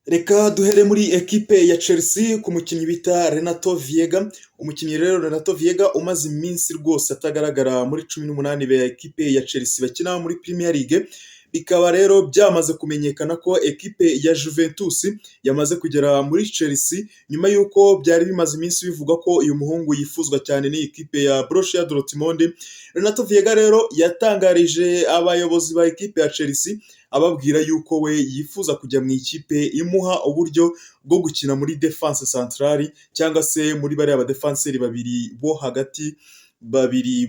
Reka duhere muri ekipe ya Chelsea ku mukinnyi bita Renato Viega. Umukinnyi rero Renato Viega umaze iminsi rwose atagaragara muri 18 ba ekipe ya Chelsea bakina muri Premier League. Bikaba rero byamaze kumenyekana ko ekipe ya Juventus yamaze kugera muri Chelsea nyuma y'uko byari bimaze iminsi bivugwa ko uyu muhungu yifuzwa cyane ni ekipe ya Borussia Dortmund. Renato Viega rero yatangarije abayobozi ba ekipe ya Chelsea ababwira yuko we yifuza kujya mu ikipe imuha uburyo bwo gukina muri defense centrale cyangwa se muri bariya badefanseri babiri bo hagati, babiri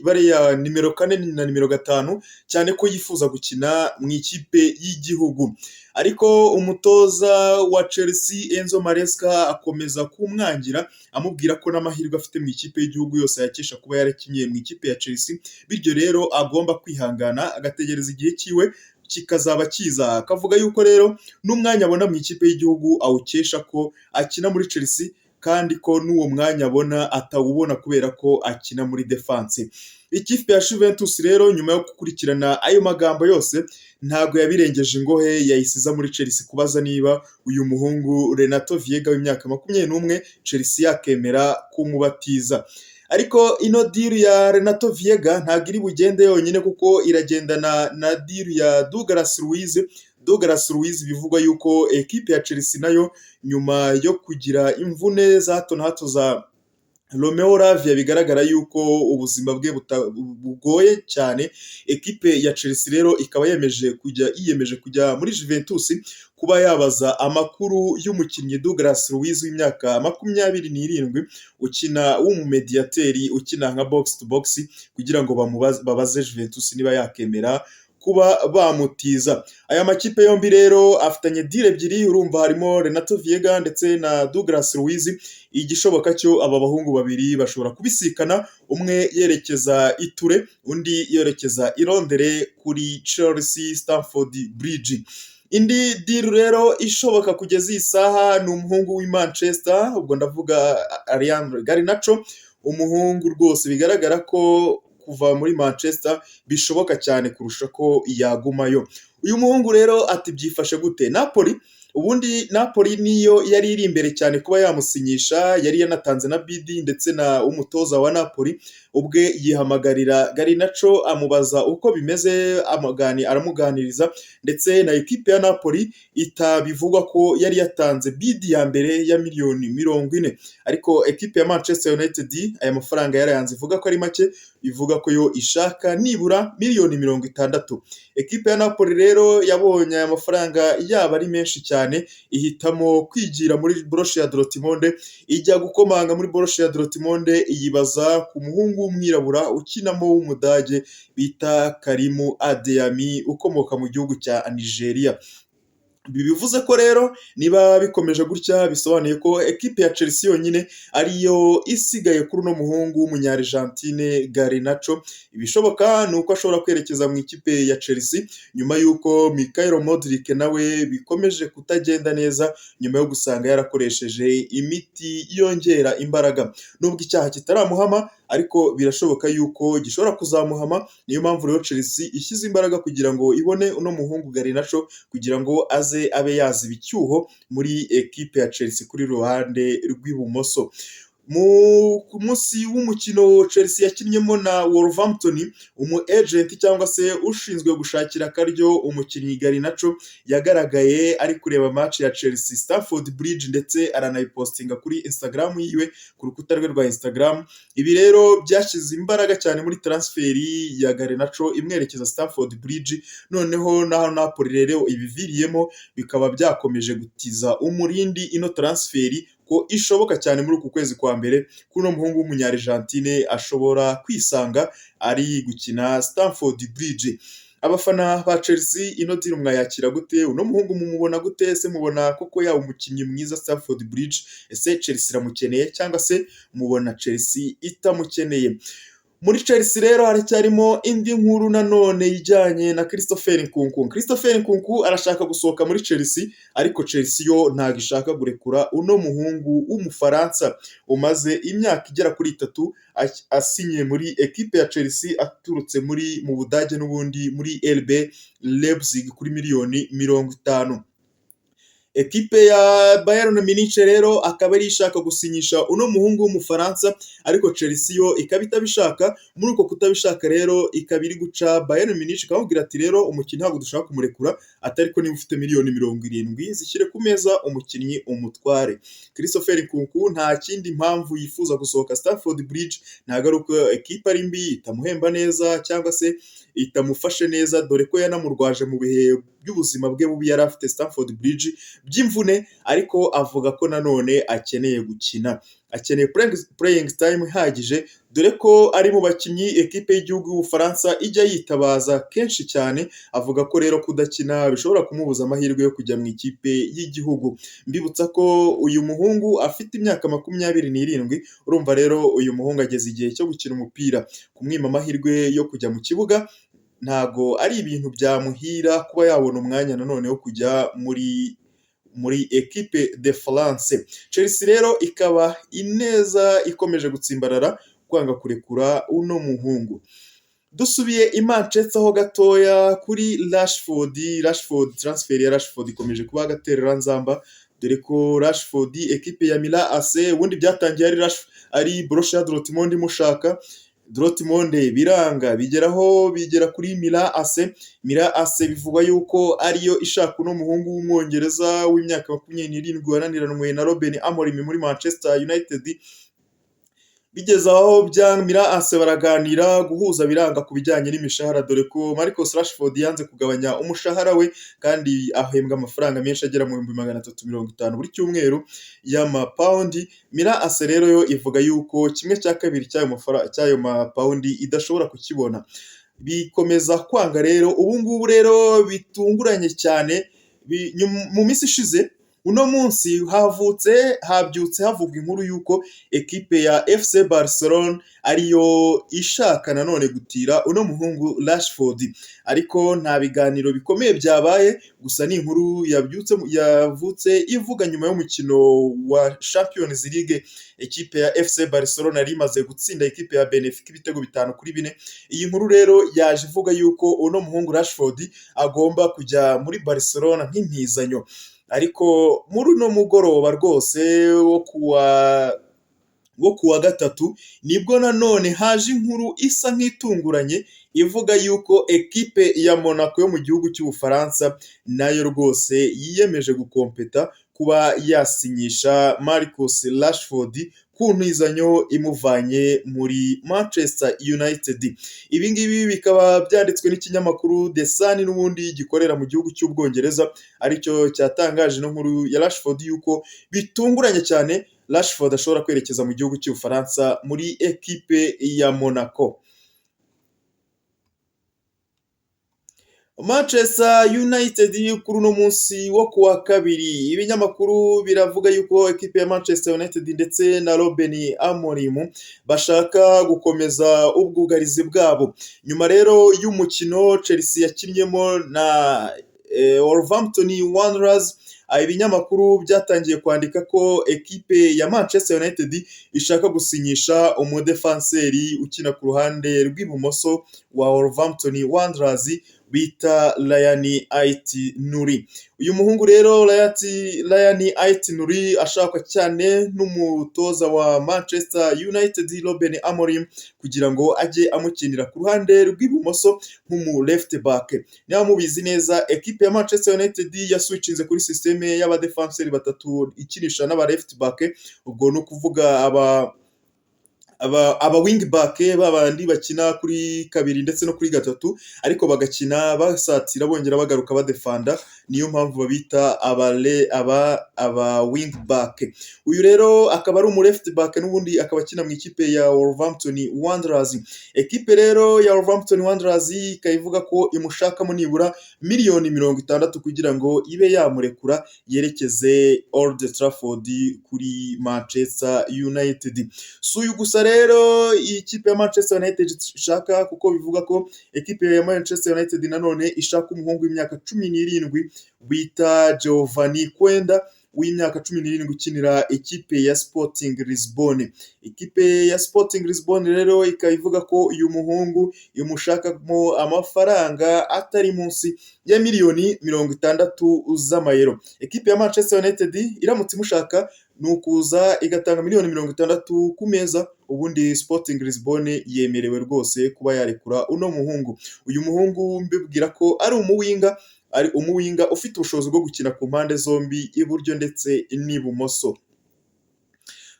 bariya nimero 4 na nimero 5, cyane ko yifuza gukina mu ikipe y'igihugu. Ariko umutoza wa Chelsea Enzo Maresca akomeza kumwangira amubwira ko n'amahirwe afite mu ikipe y'igihugu yose yakesha kuba yarakinye mu ikipe ya Chelsea, bityo rero agomba kwihangana agategereza igihe cyiwe kikazaba kiza. Akavuga yuko rero n'umwanya abona mu ikipe y'igihugu awukesha ko akina muri Chelsea, kandi ko n'uwo mwanya abona atawubona kubera ko akina muri defense. Ikipe ya Juventus rero nyuma yo gukurikirana ayo magambo yose ntabwo yabirengeje ingohe yayisiza muri Chelsea kubaza niba uyu muhungu Renato Viega w'imyaka 21 Chelsea yakemera kumubatiza. Ariko ino deal ya Renato Viega ntabwo iri bugende yonyine kuko iragendana na deal ya Douglas Luiz. Douglas Luiz bivugwa yuko ekipe ya Chelsea nayo nyuma yo kugira imvune za hato na hato za Romeo Lavia bigaragara yuko ubuzima bwe bugoye cyane, ekipe ya Chelsea rero ikaba yiyemeje kujya muri Juventus kuba yabaza amakuru y'umukinnyi Douglas Luiz w'imyaka 27 ukina w'umumediateri ukina nka box to box, kugira ngo babaze Juventus niba yakemera kuba bamutiza. Aya makipe yombi rero afitanye deal ebyiri, urumva harimo Renato Viega ndetse na Douglas Luiz. Igishoboka cyo aba bahungu babiri bashobora kubisikana, umwe yerekeza i Toure undi yerekeza i Londres kuri Chelsea Stamford Bridge. Indi deal rero ishoboka kugeza iyi saha ni umuhungu w'i Manchester, ubwo ndavuga Alejandro Garnacho, umuhungu rwose bigaragara ko kuva muri Manchester bishoboka cyane kurusha ko yagumayo. Uyu muhungu rero ati byifashe gute? Ubundi Napoli niyo yari iri imbere cyane kuba yamusinyisha, yari yanatanze na bidi ndetse na umutoza wa Napoli ubwe yihamagarira Garnacho amubaza uko bimeze, aramuganiriza ndetse na ekipe ya Napoli itabivugwa ko yari yatanze bidi ya mbere ya miliyoni 40, ariko ekipe ya Manchester United aya mafaranga yarayanze ivuga ko ari make, ivuga ko yo ishaka nibura miliyoni 60. Ekipe ya Napoli rero yabonye aya mafaranga yaba ari menshi cyane, ihitamo kwigira muri Borussia Dortmund. Ijya gukomanga muri Borussia Dortmund iyibaza ku muhungu w'umwirabura ukinamo w'umudage bita Karimu Adeyemi ukomoka mu gihugu cya Nigeria. Ibi bivuze ko rero niba bikomeje gutya bisobanuye ko ekipe ya Chelsea yonyine ariyo isigaye kuri uno muhungu w'umunya-Argentine Garnacho. Ibishoboka ni uko ashobora kwerekeza mu ikipe ya Chelsea nyuma y'uko Mikhailo Modric nawe bikomeje kutagenda neza nyuma yo gusanga yarakoresheje imiti yongera imbaraga. Nubwo icyaha kitaramuhama, ariko birashoboka yuko gishobora kuzamuhama. Niyo mpamvu rero Chelsea ishyize imbaraga kugira ngo ibone uno muhungu Garnacho kugira ngo abe yaziba icyuho muri ekipe ya Chelsea kuri ruhande rw'ibumoso. Ku munsi w'umukino Chelsea yakinnyemo na Wolverhampton, agent cyangwa se ushinzwe gushakira akaryo umukinnyi Garnacho yagaragaye ari kureba match ya Chelsea Stamford Bridge ndetse aranayipostinga kuri Instagram yiwe, ku rukuta rwe rwa Instagram. Ibi rero byashyize imbaraga cyane muri transferi ya Garnacho imwerekeza Stamford Bridge. Noneho naho Napoli rero ibiviriyemo bikaba byakomeje gutiza umurindi ino transferi ko ishoboka cyane muri uku kwezi kwa mbere kuno muhungu w'umunya-Argentine ashobora kwisanga ari gukina Stamford Bridge. Abafana ba Chelsea ino deal mwayakira gute? Uno muhungu mumubona gute? Ese mubona koko yaba umukinnyi mwiza Stamford Bridge? Ese Chelsea iramukeneye cyangwa se mubona Chelsea itamukeneye? Muri Chelsea rero haracyarimo indi nkuru nanone ijyanye na Christopher Nkunku. Christopher Nkunku arashaka gusohoka muri Chelsea, ariko Chelsea yo ntabwo ishaka gurekura uno muhungu w'umufaransa umaze imyaka igera kuri 3 asinye muri ekipe ya Chelsea aturutse mu Budage n'ubundi muri RB Leipzig kuri miliyoni 50. Ekipe ya Bayern Munich rero akaba ari ishaka gusinyisha uno muhungu w'umufaransa, ariko Chelsea yo ikaba itabishaka. Muri uko kutabishaka rero ikaba iri guca Bayern Munich ikamubwira ati rero umukinnyi ntabwo dushaka kumurekura, atari ko niba ufite miliyoni 70 zishyire ku meza umukinnyi umutware. Christopher Nkunku nta kindi mpamvu yifuza gusohoka Stamford Bridge, ntabwo ari uko ekipe ari mbi itamuhemba neza cyangwa se itamufashe neza, dore ko yanamurwaje mu bihe by'ubuzima bwe bubi yari afite Stamford Bridge by'imvune, ariko avuga ko nanone akeneye gukina, akeneye playing time ihagije, dore ko ari mu bakinnyi ekipe y'igihugu y'Ubufaransa ijya yitabaza kenshi cyane. Avuga ko rero kudakina bishobora kumubuza amahirwe yo kujya mu ikipe y'igihugu. Mbibutsa ko uyu muhungu afite imyaka 27, urumva rero uyu muhungu ageze igihe cyo gukina umupira. Kumwima amahirwe yo kujya mu kibuga ntago ari ibintu byamuhira kuba yabona umwanya nanone wo kujya muri equipe de France. Chelsea rero ikaba ineza ikomeje gutsimbarara kwanga kurekura uno muhungu. Dusubiye i Manchester ho gatoya kuri Rashford, transfer ya Rashford ikomeje kuba agatereranzamba, dore ko Rashford equipe ya Milan AC ubundi byatangiye ari Borussia Dortmund imushaka, Dortmund biranga bigera kuri Milan AC bivugwa yuko ariyo ishaka uno muhungu w'umwongereza w'imyaka 27 wananiranwe na Ruben Amorim muri Manchester United. Bigeze aho bya Milan AC baraganira guhuza biranga ku bijyanye n'imishahara, dore ko Marcus Rashford yanze kugabanya umushahara we kandi ahembwa amafaranga menshi agera mu 350 buri cyumweru y'amapaundi. Milan AC rero yo ivuga yuko kimwe cya kabiri cy'ayo mapaundi idashobora kukibona. Bikomeza kwanga rero, ubu ngubu rero bitunguranye cyane. Mu minsi ishize uno munsi habyutse havugwa inkuru yuko ekipe ya FC Barcelona ariyo ishaka nanone gutira uno muhungu Rashford, ariko nta biganiro bikomeye byabaye, gusa ni inkuru yavutse ivuga nyuma y'umukino wa Champions League. Ekipe ya FC Barcelona yari imaze gutsinda ekipe ya Benfica ibitego 5-4. Iyi nkuru rero yaje ivuga yuko uno muhungu Rashford agomba kujya muri Barcelona nk'impizanyo, ariko muri uno mugoroba rwose wo kuwa gatatu nibwo nanone haje inkuru isa nk'itunguranye ivuga yuko ekipe ya Monaco yo mu gihugu cy'Ubufaransa nayo rwose yiyemeje gukompeta kuba yasinyisha Marcus Rashford ku ntizanyo imuvanye muri Manchester United. Ibi ngibi bikaba byanditswe n'ikinyamakuru The Sun n'ubundi gikorera mu gihugu cy'Ubwongereza, aricyo cyatangaje no nkuru ya Rashford yuko bitunguranye cyane Rashford ashobora kwerekeza mu gihugu cy'Ubufaransa muri ekipe ya Monaco. Manchester United kuri uno munsi wo kuwa kabiri, ibinyamakuru biravuga yuko ekipe ya Manchester United ndetse na Ruben Amorim bashaka gukomeza ubwugarizi bwabo. Nyuma rero y'umukino Chelsea yakinnyemo na Wolverhampton Wanderers, ibinyamakuru byatangiye kwandika ko ekipe ya Manchester United ishaka gusinyisha umudefanseri ukina ku ruhande rw'ibumoso wa Wolverhampton Wanderers bita Ryan Ait-Nouri. Uyu muhungu rero Ryan Ait-Nouri ashakwa cyane n'umutoza wa Manchester United Ruben Amorim kugira ngo ajye amukinira ku ruhande rw'ibumoso nk'umu left back. Niba mubizi neza ekipe ya Manchester United yaswitchinze kuri systeme y'abadefenseri batatu ikinisha n'aba left back, ubwo no kuvuga aba wing back babandi bakina kuri kabiri ndetse no kuri gatatu, ariko bagakina basatira bongera bagaruka badefanda, niyo mpamvu babita aba wing back. Uyu rero akaba ari umu left back n'ubundi akaba akina mu ikipe ya Wolverhampton Wanderers. Ekipe rero ya Wolverhampton Wanderers ikayivuga ko imushakamo nibura miliyoni 60 kugira ngo ibe yamurekura yerekeze Old Trafford kuri Manchester United. Suyu gusa rero ikipe ya Manchester United ishaka, kuko bivuga ko ekipe ya Manchester United nanone ishaka umuhungu w'imyaka 17 bita Giovanni Quenda. w'imyaka 17 ukinira ikipe ya Sporting Lisbonne. Ikipe ya Sporting Lisbonne rero ikaba ivuga ko uyu muhungu imushakamo amafaranga atari munsi ya miliyoni 60 z'amayero. Ikipe ya Manchester United iramutse imushaka ni ukuza igatanga miliyoni 60 ku meza, ubundi Sporting Lisbonne yemerewe rwose kuba yarekura uno muhungu. Uyu muhungu mbibwira ko ari umuwinga ufite ubushobozi bwo gukina ku mpande zombi, iburyo ndetse n'ibumoso.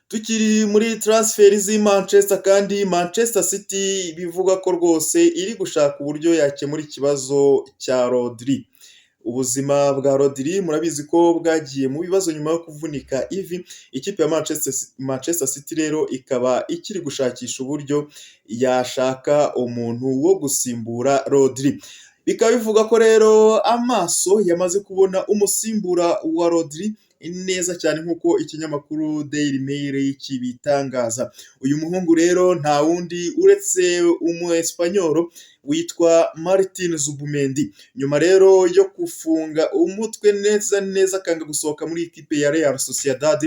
Tukiri muri transfer z'i Manchester kandi Manchester City bivuga ko rwose iri gushaka uburyo yakemura ikibazo cya Rodri. Ubuzima bwa Rodri murabizi ko bwagiye mu bibazo nyuma yo kuvunika ivi. Ikipe ya Manchester City rero ikaba ikiri gushakisha uburyo yashaka umuntu wo gusimbura Rodri. Bikaba bivuga ko rero amaso yamaze kubona umusimbura wa Rodri neza cyane nk'uko ikinyamakuru Daily Mail kibitangaza. Uyu muhungu rero nta wundi uretse Espanyol witwa Martin Zubimendi. Nyuma rero yo gufunga umutwe neza akanga gusohoka muri ikipe ya Real Sociedad,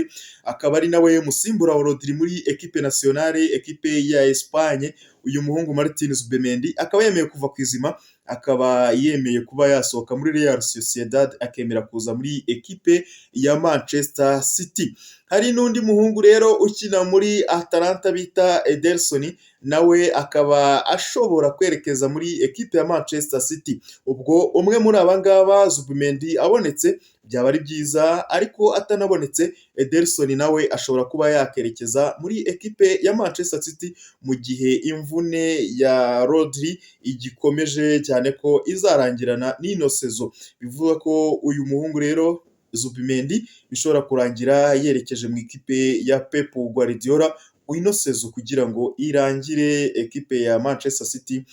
akaba ari nawe musimbura wa Rodri muri equipe nationale, equipe ya Espagne. Uyu muhungu Martin Zubimendi akaba yemeye kuva ku izima, akaba yemeye kuba yasohoka muri Real Sociedad akemera kuza muri equipe ya Manchester City. Hari n'undi muhungu rero ukina muri Atalanta bita Ederson, nawe akaba ashobora kwerekeza muri equipe ya Manchester City. Ubwo umwe muri aba ngaba Zubimendi abonetse byaba ari byiza, ariko atanabonetse Ederson nawe ashobora kuba yakerekeza muri equipe ya Manchester City mu gihe imvune ya Rodri igikomeje cyane ko izarangirana n'ino sezo. Bivuga ko uyu muhungu rero Zubimendi bishobora kurangira yerekeje mu ikipe ya Pep Guardiola ino sezo kugira ngo irangire ekipe ya Manchester City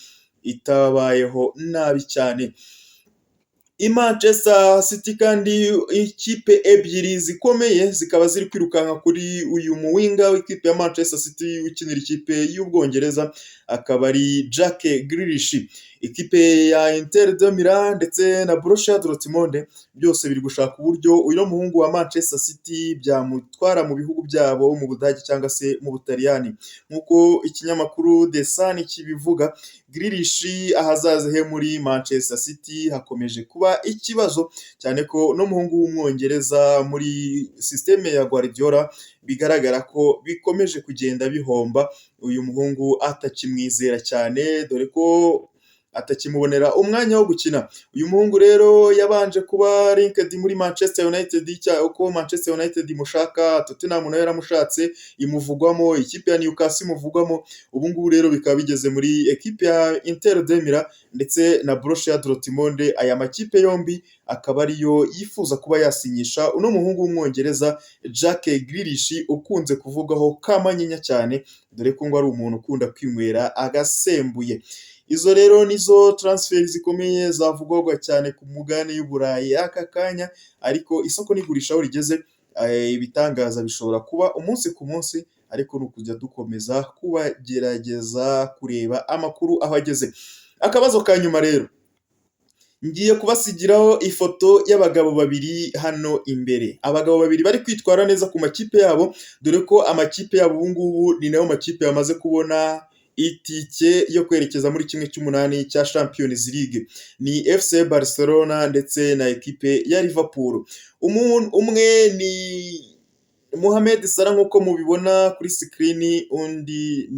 itabayeho nabi cyane. Manchester City kandi ikipe ebyiri zikomeye zikaba ziri kwirukanka kuri uyu muwinga w'ikipe ya Manchester City ukinira ikipe y'Ubwongereza, akaba ari Jack Grealish. Ikipe ya Inter de Milan ndetse na Borussia Dortmund byose biri gushaka uburyo uyu muhungu wa Manchester City byamutwara mu bihugu byabo mu Budage cyangwa se mu Butaliyani. Nkuko ikinyamakuru The Sun kibivuga, Grealish ahazaze he muri Manchester City hakomeje kuba ikibazo cyane ko no muhungu w'Umwongereza muri systeme ya Guardiola bigaragara ko bikomeje kugenda bihomba. Uyu muhungu atakimwizera cyane, dore ko atakimubonera umwanya wo gukina. Uyu muhungu rero yabanje kuba linked muri Manchester United, uko Manchester United imushaka, Tottenham nayo yaramushatse imuvugwamo, ikipe ya Newcastle imuvugwamo. Ubu ngubu rero bikaba bigeze muri ekipe ya Inter de Milan ndetse na Borussia Dortmund. Aya makipe yombi akaba ariyo yifuza kuba yasinyisha uno muhungu w'Umwongereza Jack Grealish ukunze kuvugaho kamanyinya cyane, dore ko ngo ari umuntu ukunda kwinywera agasembuye. Izo rero nizo transfer zikomeye zavugwaga cyane ku mugane y'Uburayi aka kanya, ariko isoko n'igurisha aho rigeze, ibitangaza bishobora kuba umunsi ku munsi, ariko n'ukujya dukomeza kubagerageza kureba amakuru aho ageze. Akabazo ka nyuma rero, ngiye kubasigiraho ifoto y'abagabo babiri hano imbere. Abagabo babiri bari kwitwara neza ku makipe yabo, dore ko amakipe yabo ubu ngubu ni nayo makipe yamaze kubona itike yo kwerekeza muri 1/8 cya Champions League. Ni FC Barcelona ndetse na ekipe ya Liverpool. Umwe ni Mohamed Salah nk'uko mubibona kuri screen, undi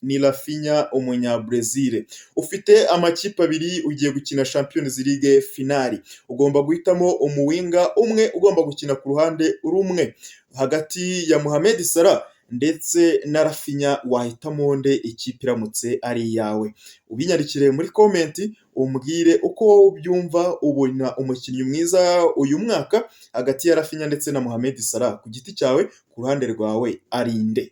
ni Rafinha umunya-Brazil. Ufite amakipe abiri, ugiye gukina Champions League finali. Ugomba guhitamo umuwinga umwe ugomba gukina ku ruhande rumwe. Hagati ya Mohamed Salah ndetse na Rafinha wahitamo nde ikipe iramutse ari iyawe? Ubinyarikire muri comment umbwire uko wowe ubyumva. Ubona umukinnyi mwiza uyu mwaka hagati ya Rafinha ndetse na Mohamed Salah ku giti cyawe, ku ruhande rwawe ari nde?